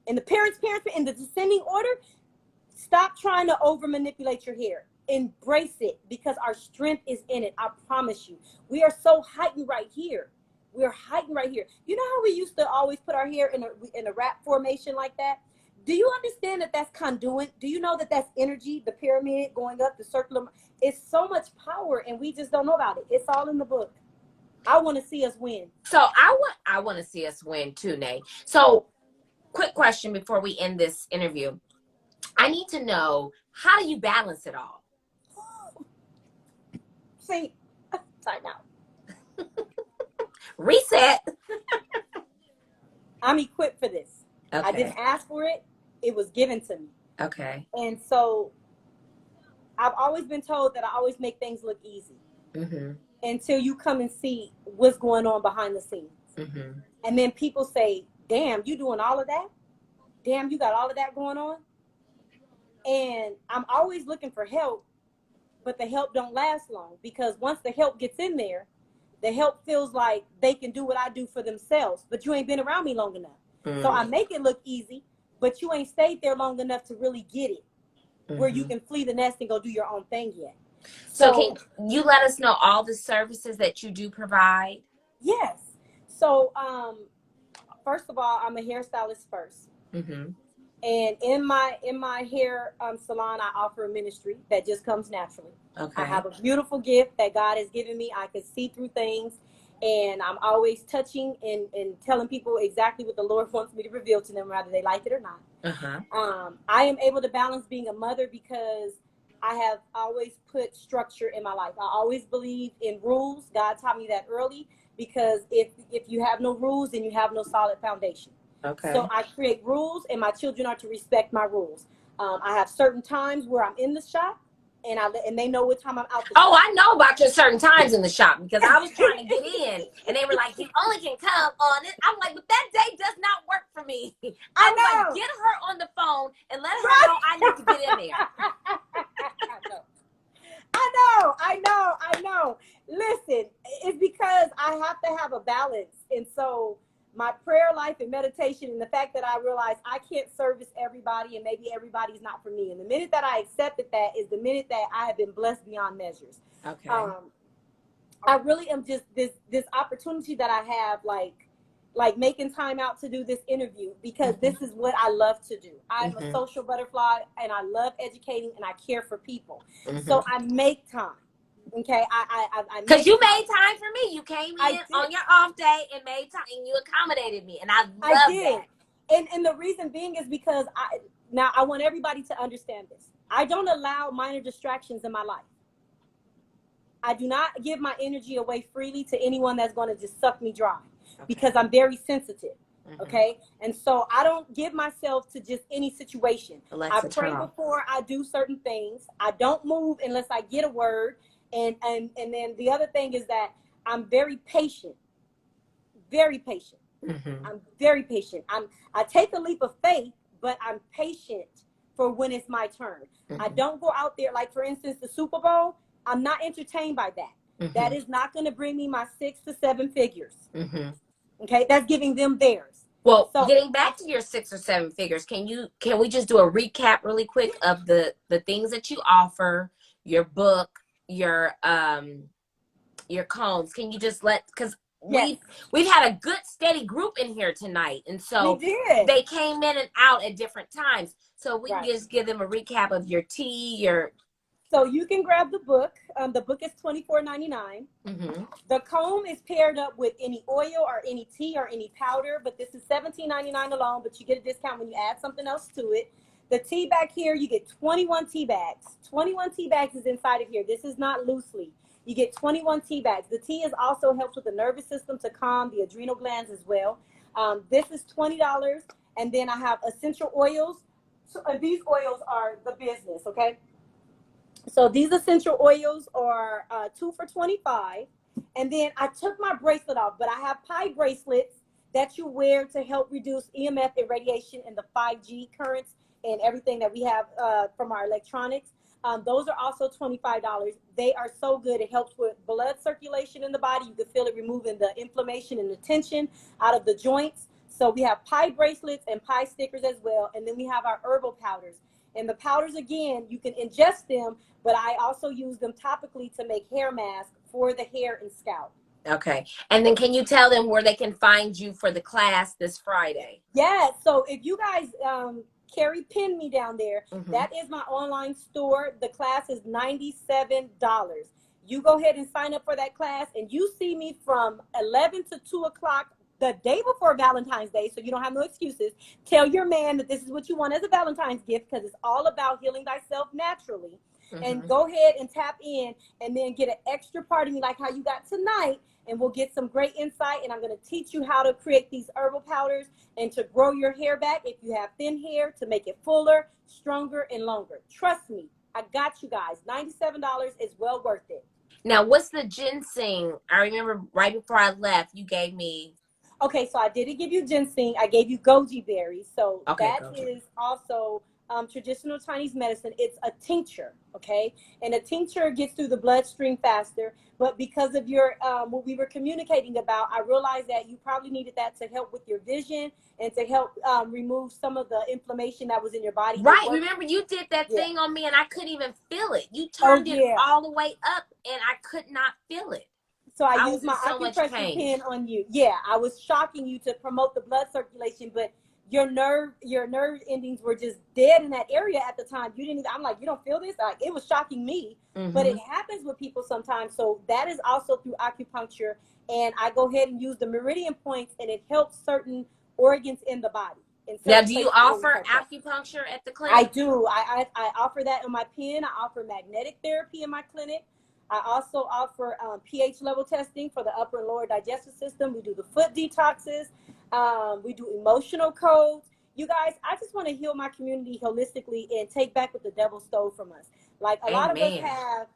and the parents' parents in the descending order, stop trying to over manipulate your hair. Embrace it because our strength is in it. I promise you. We are so heightened right here. We're heightened right here. You know how we used to always put our hair in a wrap formation like that? Do you understand that that's conduit? Do you know that that's energy, the pyramid going up, the circular? It's so much power, and we just don't know about it. It's all in the book. I want to see us win. So I want to see us win too, Nay. So quick question before we end this interview. I need to know, how do you balance it all? See, time out. Reset. I'm equipped for this. Okay. I didn't ask for it. It was given to me. Okay. And so I've always been told that I always make things look easy. until you come and see what's going on behind the scenes. Mm-hmm. And then people say, damn, you doing all of that? Damn, you got all of that going on? And I'm always looking for help, but the help don't last long, because once the help gets in there, the help feels like they can do what I do for themselves, but you ain't been around me long enough. So I make it look easy, but you ain't stayed there long enough to really get it, where you can flee the nest and go do your own thing yet. So can you let us know all the services that you do provide? Yes. So first of all, I'm a hairstylist first. Mm-hmm. And in my hair salon, I offer a ministry that just comes naturally. Okay. I have a beautiful gift that God has given me. I can see through things, and I'm always touching and telling people exactly what the Lord wants me to reveal to them, whether they like it or not. Uh-huh. I am able to balance being a mother because I have always put structure in my life. I always believe in rules. God taught me that early, because if you have no rules, then you have no solid foundation. Okay. So I create rules, and my children are to respect my rules. I have certain times where I'm in the shop, and they know what time I'm out the shop. Oh, I know about your certain times in the shop, because I was trying to get in, and they were like, you only can come on it. I'm like, but that day does not work for me. I was like, get her on the phone and let her know I need to get in there. I know. Listen, it's because I have to have a balance. And so my prayer life and meditation, and the fact that I realize I can't service everybody, and maybe everybody's not for me. And the minute that I accepted that is the minute that I have been blessed beyond measures. Okay. I really am just this opportunity that I have, like making time out to do this interview, because this is what I love to do. I'm a social butterfly, and I love educating, and I care for people. So I make time. Okay, because you made time for me. You came in on your off day and made time, and you accommodated me, and I love that. And the reason being is because I want everybody to understand this. I don't allow minor distractions in my life. I do not give my energy away freely to anyone that's going to just suck me dry, because I'm very sensitive. Okay. And so I don't give myself to just any situation. Alexa, I pray before I do certain things. I don't move unless I get a word. And then the other thing is that I'm very patient. Very patient. I'm very patient. I take a leap of faith, but I'm patient for when it's my turn. I don't go out there, like for instance, the Super Bowl. I'm not entertained by that. That is not going to bring me my 6 to 7 figures. Okay, that's giving them theirs. Well, so, getting back to your 6 or 7 figures, can we just do a recap really quick of the things that you offer, your book, your combs? Can you just because we've had a good steady group in here tonight, and so they came in and out at different times. So we can just give them a recap of your tea, So you can grab the book. The book is $24.99. The comb is paired up with any oil or any tea or any powder, but this is $17.99 alone, but you get a discount when you add something else to it. The tea bag here, you get 21 tea bags. 21 tea bags is inside of here. This is not loosely. You get 21 tea bags. The tea is also helps with the nervous system to calm the adrenal glands as well. This is $20. And then I have essential oils. So, these oils are the business, okay? So these essential oils are 2 for $25. And then I took my bracelet off, but I have Pi bracelets that you wear to help reduce EMF and radiation and the 5G currents and everything that we have from our electronics. Those are also $25. They are so good. It helps with blood circulation in the body. You can feel it removing the inflammation and the tension out of the joints. So we have Pi bracelets and Pi stickers as well. And then we have our herbal powders. And the powders, again, you can ingest them, but I also use them topically to make hair masks for the hair and scalp. Okay. And then can you tell them where they can find you for the class this Friday? Yeah. So if you guys, Kari pinned me down there. That is my online store. The class is $97. You go ahead and sign up for that class, and you see me from 11 to 2 o'clock the day before Valentine's Day, so you don't have no excuses. Tell your man that this is what you want as a Valentine's gift, because it's all about healing thyself naturally. And go ahead and tap in, and then get an extra part of me like how you got tonight, and we'll get some great insight. And I'm going to teach you how to create these herbal powders and to grow your hair back if you have thin hair, to make it fuller, stronger, and longer. Trust me, I got you guys. $97 is well worth it. Now, what's the ginseng? I remember right before I left, you gave me. Okay, so I didn't give you ginseng. I gave you goji berries. So Okay, that go. is also traditional Chinese medicine. It's a tincture, okay? And a tincture gets through the bloodstream faster. But because of your what we were communicating about, I realized that you probably needed that to help with your vision and to help remove some of the inflammation that was in your body. It Right. worked. Remember, you did that Yeah. thing on me and I couldn't even feel it. You Oh, turned it yeah. all the way up and I could not feel it. So I I used was in my so much acupressure pain. pin on you. Yeah, I was shocking you to promote the blood circulation, but your nerve endings were just dead in that area at the time. You didn't even, I'm like, you don't feel this? Like, it was shocking me. But it happens with people sometimes. So that is also through acupuncture. And I go ahead and use the meridian points, and it helps certain organs in the body, in Now, certain do you places where we offer touch up. acupuncture at the I clinic? do. I offer that in my pen. I offer magnetic therapy in my clinic. I also offer pH level testing for the upper and lower digestive system. We do the foot detoxes. We do emotional codes. You guys, I just want to heal my community holistically and take back what the devil stole from us. Like, a lot of us Amen. have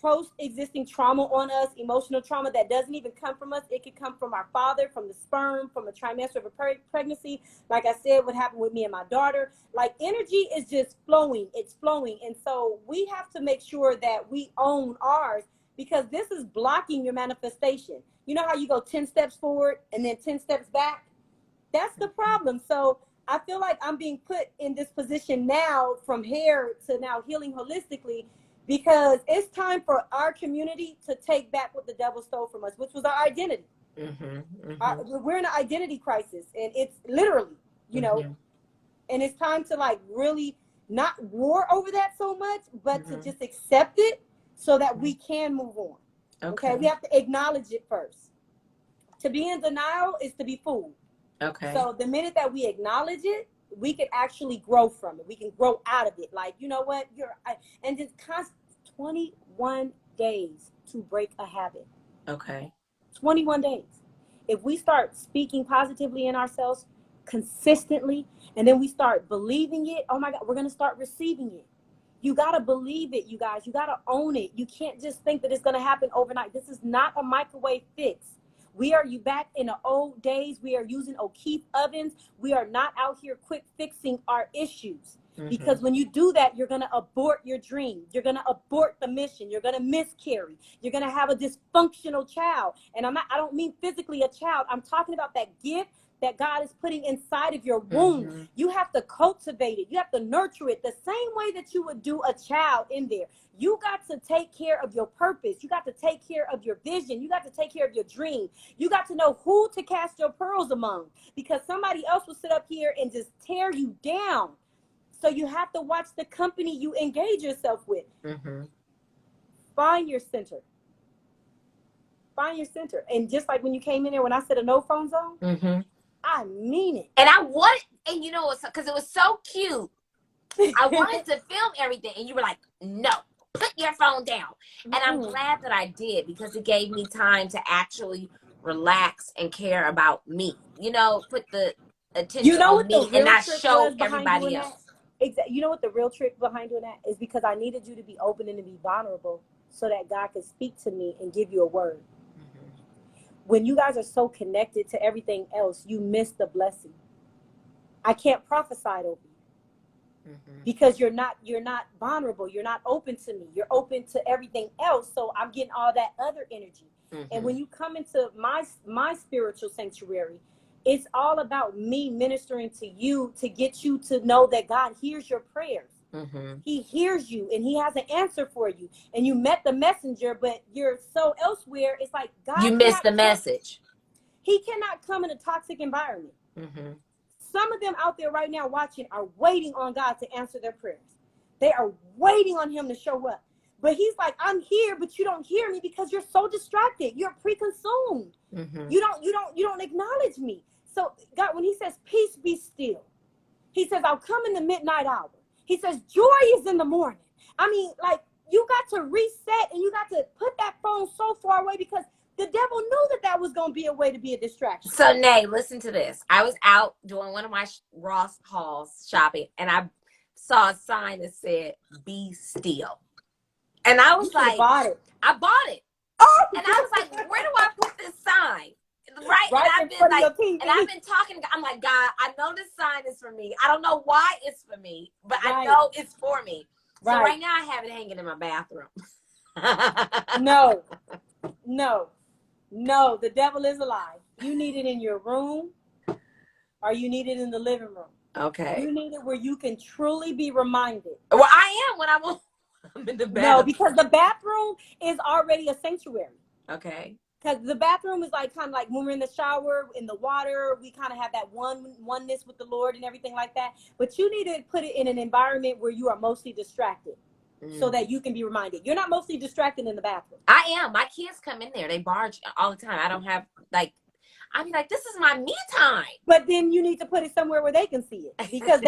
post-existing trauma on us, emotional trauma that doesn't even come from us. It could come from our father, from the sperm, from a trimester of a pregnancy. Like I said, what happened with me and my daughter. Like, energy is just flowing. It's flowing. And so we have to make sure that we own ours, because this is blocking your manifestation. You know how you go 10 steps forward and then 10 steps back? That's the problem. So I feel like I'm being put in this position now, from hair to now healing holistically, because it's time for our community to take back what the devil stole from us, which was our identity. We're in an identity crisis, and it's literally, and it's time to, like, really not war over that so much, but to just accept it so that we can move on. Okay. We have to acknowledge it first. To be in denial is to be fooled. Okay. So the minute that we acknowledge it, we can actually grow from it. We can grow out of it. Like, you know what? And just 21 days to break a habit. Okay. 21 days. If we start speaking positively in ourselves consistently, and then we start believing it, oh my God, we're going to start receiving it. You got to believe it, you guys. You got to own it. You can't just think that it's going to happen overnight. This is not a microwave fix. We are back in the old days. We are using O'Keefe ovens. We are not out here quick fixing our issues. Because when you do that, you're going to abort your dream. You're going to abort the mission. You're going to miscarry. You're going to have a dysfunctional child. And I don't mean physically a child. I'm talking about that gift that God is putting inside of your womb. You have to cultivate it. You have to nurture it the same way that you would do a child in there. You got to take care of your purpose. You got to take care of your vision. You got to take care of your dream. You got to know who to cast your pearls among, because somebody else will sit up here and just tear you down. So you have to watch the company you engage yourself with. Find your center. Find your center. And just like when you came in there, when I said a no phone zone, I mean it. And I wanted, and you know, because it was so cute. I wanted to film everything, and you were like, no, put your phone down. And I'm glad that I did, because it gave me time to actually relax and care about me. You know, put the attention on me and not show everybody else. Exactly. You know what the real trick behind doing that is? Because I needed you to be open and to be vulnerable so that God could speak to me and give you a word. When you guys are so connected to everything else, you miss the blessing. I can't prophesy over you because you're not vulnerable. You're not open to me. You're open to everything else. So I'm getting all that other energy. And when you come into my spiritual sanctuary, it's all about me ministering to you to get you to know that God hears your prayers. He hears you, and he has an answer for you. And you met the messenger, but you're so elsewhere. It's like God. You missed the message. He cannot come in a toxic environment. Some of them out there right now watching are waiting on God to answer their prayers. They are waiting on him to show up. But he's like, I'm here, but you don't hear me because you're so distracted. You're pre-consumed. You don't acknowledge me. So God, when he says, peace be still, he says, I'll come in the midnight hour. He says, joy is in the morning. I mean, like, you got to reset, and you got to put that phone so far away, because the devil knew that was going to be a way to be a distraction. So, Nay, listen to this. I was out doing one of my Ross hauls shopping, and I saw a sign that said, be still. And I was like, I bought it. Oh, And I was like, where do I put this sign? Right? right And in front of your TV. and I've been talking, I'm like, God, I know this sign is for me. I don't know why it's for me, but I Right. know it's for me. So Right. right now I have it hanging in my bathroom. No, the devil is a lie. You need it in your room or you need it in the living room. Okay. You need it where you can truly be reminded. Well, I am when I'm in the bathroom. No, because the bathroom is already a sanctuary. Okay. Because the bathroom is like kind of like when we're in the shower, in the water, we kind of have that oneness with the Lord and everything like that. But you need to put it in an environment where you are mostly distracted so that you can be reminded. You're not mostly distracted in the bathroom. I am. My kids come in there. They barge all the time. I don't have I mean, like, this is my me time. But then you need to put it somewhere where they can see it because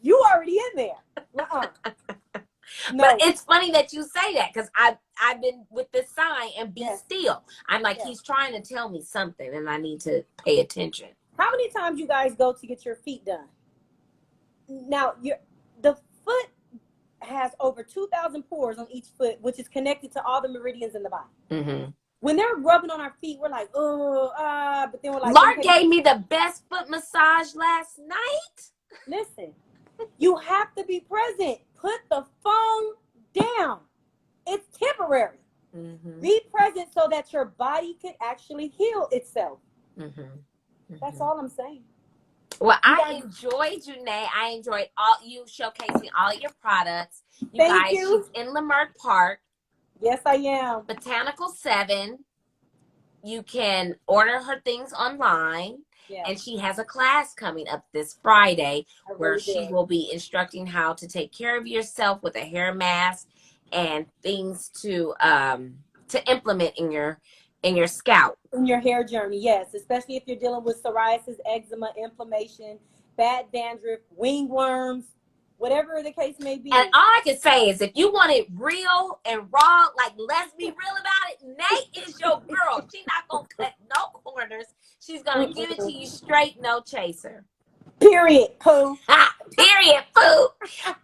you already in there. No. But it's funny that you say that because I've been with this sign and be still. I'm like, he's trying to tell me something and I need to pay attention. How many times you guys go to get your feet done? Now, the foot has over 2,000 pores on each foot, which is connected to all the meridians in the body. Mm-hmm. When they're rubbing on our feet, we're like, but then we're like, Mark gave me the best foot massage last night. Listen, you have to be present. Put the phone down. It's temporary. Mm-hmm. Be present so that your body can actually heal itself. Mm-hmm. Mm-hmm. That's all I'm saying. Well, I enjoyed you, Nay. I enjoyed you showcasing all your products. Thank you. She's in Leimert Park. Yes, I am. Botanical 7. You can order her things online. Yeah. And she has a class coming up this Friday where she will be instructing how to take care of yourself with a hair mask and things to implement in your scalp. In your hair journey, yes. Especially if you're dealing with psoriasis, eczema, inflammation, bad dandruff, wingworms, whatever the case may be. And all I can say is if you want it real and raw, like let's be real about it, Nate is your girl. She's not going to cut no corners. She's going to give it to you straight, no chaser. Period, poo. Period, poo.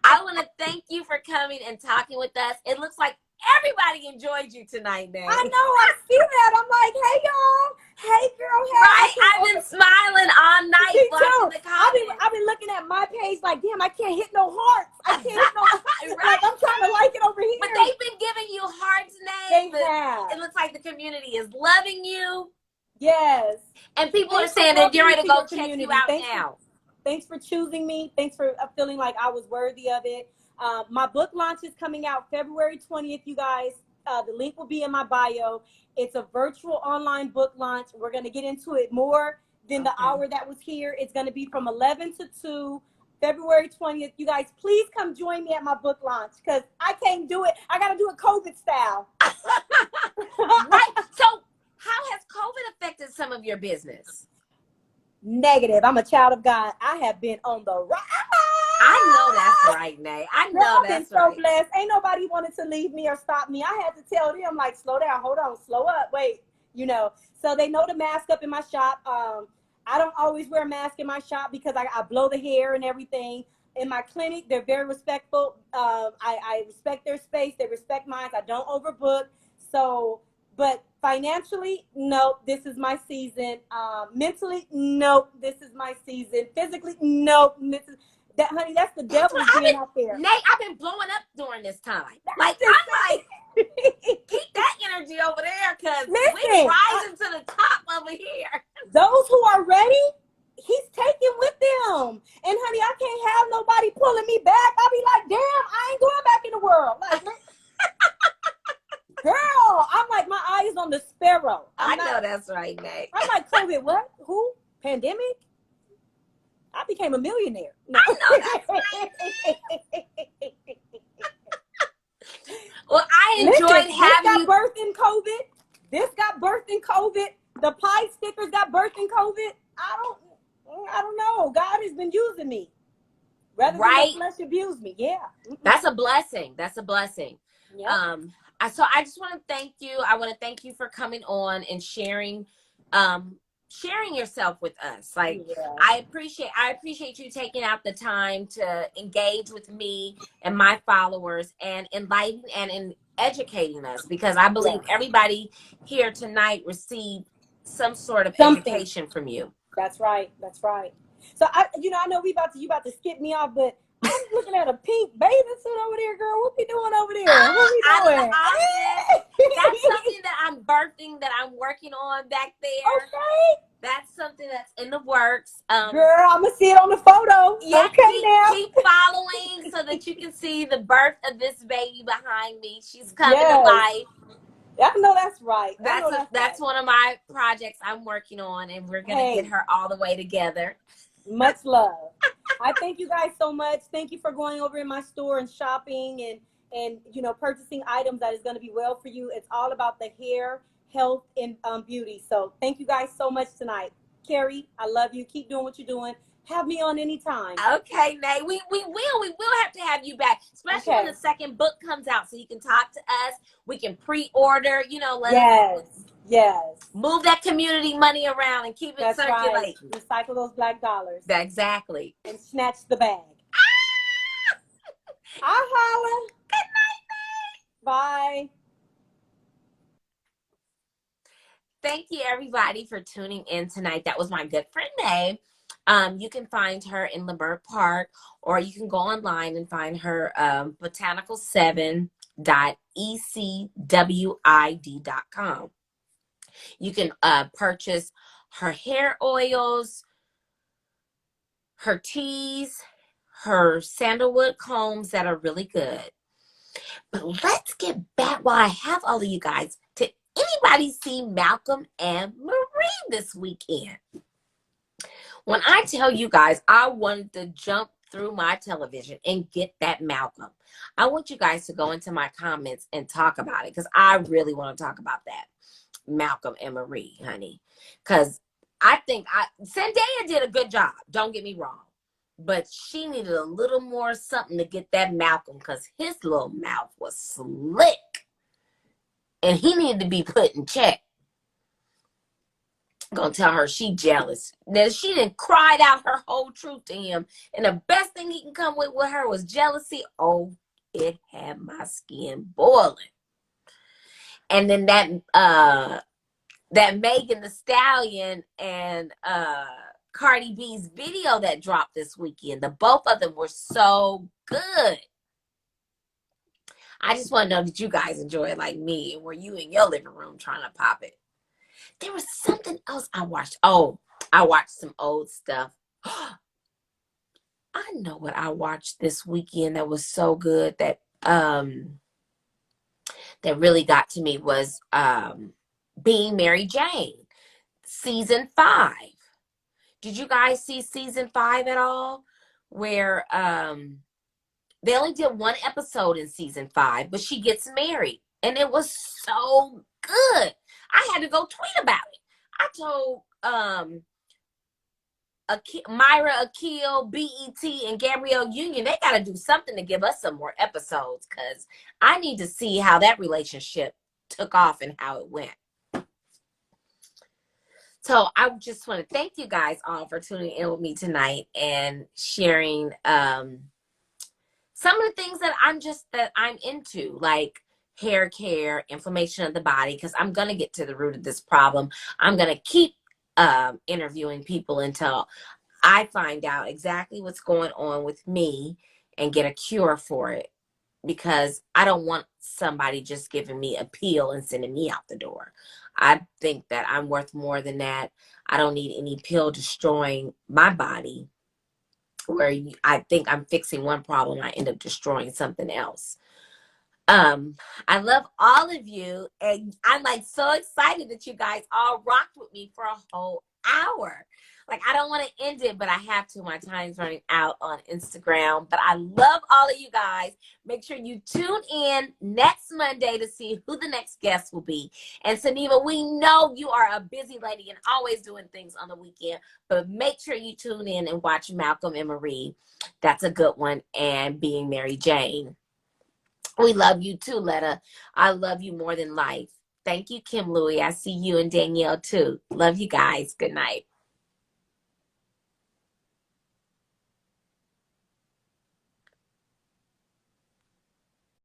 I want to thank you for coming and talking with us. It looks like everybody enjoyed you tonight, Nate. I know. I see that. I'm like, hey, y'all. Hey, girl. Hey. Right. I've been smiling all night watching the comments. I've been looking at my page like, damn, I can't hit no hearts. I can't hit no hearts. Right. Like, I'm trying to like it over here. But they've been giving you hearts, Nate. They have. It looks like the community is loving you. Yes. And people are saying they're ready to go check you out now. Thanks for choosing me. Thanks for feeling like I was worthy of it. My book launch is coming out February 20th, you guys. The link will be in my bio. It's a virtual online book launch. We're going to get into it more than the hour that was here. It's going to be from 11 to 2, February 20th. You guys, please come join me at my book launch because I can't do it. I got to do it COVID style. Right. So how has COVID affected some of your business? Negative. I'm a child of God. I have been on the ride. I know that's right, Nay. I know that's right. I've been so blessed. Ain't nobody wanted to leave me or stop me. I had to tell them, like, slow down, hold on, slow up, wait, So they know to mask up in my shop. I don't always wear a mask in my shop because I blow the hair and everything. In my clinic, they're very respectful. I respect their space. They respect mine. I don't overbook. So, but financially, no, this is my season. Mentally, no, this is my season. Physically, no, this is... That, honey, that's the devil being out there. Nate, I've been blowing up during this time. Like, I'm like, keep that energy over there because we're rising to the top over here. Those who are ready, he's taking with them. And, honey, I can't have nobody pulling me back. I'll be like, damn, I ain't going back in the world. Like, girl, I'm like, my eye is on the sparrow. I know that's right, Nate. I'm like, COVID, what? Who? Pandemic? I became a millionaire. No. I know that's right. Well, I enjoyed having you. This got birthed in COVID. This got birthed in COVID. The pie stickers got birthed in COVID. I don't know. God has been using me. Rather than the flesh abuse me. Yeah. That's a blessing. That's a blessing. Yep. So I just want to thank you. I want to thank you for coming on and sharing yourself with us. Like, I appreciate you taking out the time to engage with me and my followers and enlighten and educating us, because I believe Yes. everybody here tonight received some sort of Something. education from you. That's right. That's right. So I know you about to skip me off, but I'm looking at a pink bathing suit over there, girl. What we doing over there? What we Out of the doing? office. That's something that I'm birthing, that I'm working on back there. Okay. That's something that's in the works. Girl, I'm gonna see it on the photo. Yeah, Okay, now. keep following so that you can see the birth of this baby behind me. She's coming to Yes. life. I know that's right. That's one of my projects I'm working on, and we're gonna get her all the way together. Much love. I thank you guys so much. Thank you for going over in my store and shopping and purchasing items that is going to be well for you. It's all about the hair, health, and beauty. So thank you guys so much tonight. Kari, I love you. Keep doing what you're doing. Have me on anytime. Okay, Nay. We will have to have you back, especially when the second book comes out, so you can talk to us. We can pre-order. Yes. Move that community money around and keep it circulating. Right. Recycle those black dollars. Exactly. And snatch the bag. I'll holler. Good night, Nay. Bye. Thank you, everybody, for tuning in tonight. That was my good friend, Nay. You can find her in Lamert Park, or you can go online and find her botanical7.ecwid.com. You can purchase her hair oils, her teas, her sandalwood combs that are really good. But let's get back, while I have all of you guys, to anybody see Malcolm and Marie this weekend? When I tell you guys, I wanted to jump through my television and get that Malcolm. I want you guys to go into my comments and talk about it, because I really want to talk about that Malcolm and Marie, honey. Because I think Zendaya did a good job. Don't get me wrong. But she needed a little more something to get that Malcolm, because his little mouth was slick. And he needed to be put in check. I'm going to tell her she jealous. Now, she done cried out her whole truth to him. And the best thing he can come with her was jealousy. Oh, it had my skin boiling. And then that Megan Thee Stallion and Cardi B's video that dropped this weekend, the both of them were so good. I just want to know, did you guys enjoy it like me? And were you in your living room trying to pop it? There was something else I watched. Oh, I watched some old stuff. I know what I watched this weekend that was so good that really got to me was Being Mary Jane, season 5. Did you guys see season 5 at all? Where they only did one episode in season 5, but she gets married. And it was so good. I had to go tweet about it. I told Myra Akil, BET, and Gabrielle Union, they got to do something to give us some more episodes, because I need to see how that relationship took off and how it went. So I just want to thank you guys all for tuning in with me tonight and sharing some of the things that I'm into, like hair care, inflammation of the body, because I'm going to get to the root of this problem. I'm going to keep interviewing people until I find out exactly what's going on with me and get a cure for it, because I don't want somebody just giving me a pill and sending me out the door. I think that I'm worth more than that. I don't need any pill destroying my body, where I think I'm fixing one problem, I end up destroying something else. I love all of you, and I'm like so excited that you guys all rocked with me for a whole hour. Like, I don't want to end it, but I have to. My time's running out on Instagram. But I love all of you guys. Make sure you tune in next Monday to see who the next guest will be. And Saniva, we know you are a busy lady and always doing things on the weekend, but make sure you tune in and watch Malcolm and Marie. That's a good one. And Being Mary Jane. We love you too, Letta. I love you more than life. Thank you, Kim Louie. I see you and Danielle too. Love you guys. Good night.